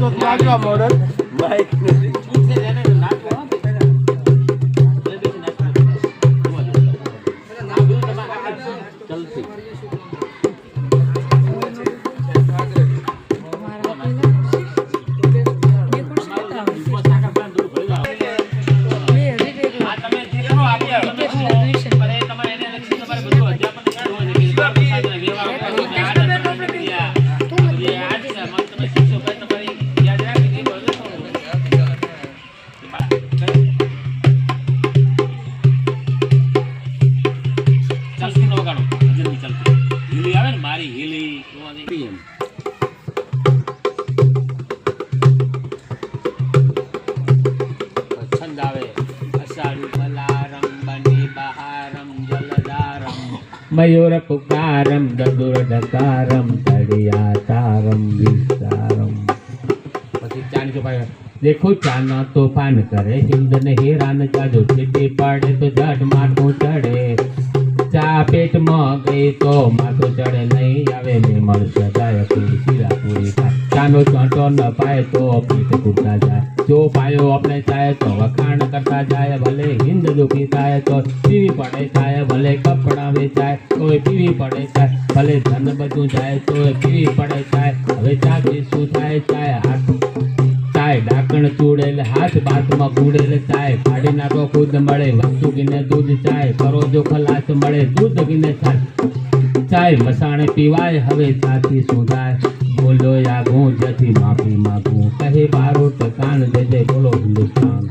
તો નાચવા model Mike નથી मयूर पुकारम ददुर डकारम तड़िया तारम विस्तारम। પછી ચાની ચોપાઈ देखो चाना तूफान करे हिंद ने हीरान चाजो चिट्ठी पड़े तो झट माथું चढ़े चा पेट में गई तो माथું चढ़े नहीं आवे में मर सजाए पूरी सीरा पूरी खाए चानो चोंटो न पाए तो पेट फूटता जाए जो पायो अपने चाहे तो वखाण करता जाए भले हिंद दुखी थाय तो पीवी पड़े चाहे भले कपड़ा वेचाय तो पीवी पड़े चाहे भले धन બધું જાય તો પીવી પડે ચાય હવે ચાકરી શું થાય ચાય હાથ चाय ढाकण चूड़ेल हाथ बात में कूड़ेल चाय फाड़ी नाखो खुद मळे वस्तु गिने दूध चाय करो जो खलास मळे दूध गिने चाय मसाणे पीवाय हवे साथी सुधाय बोलो या गूंज थी माफी मांगू कहे बारूद कान दे दे बोलो हिंदुस्तान।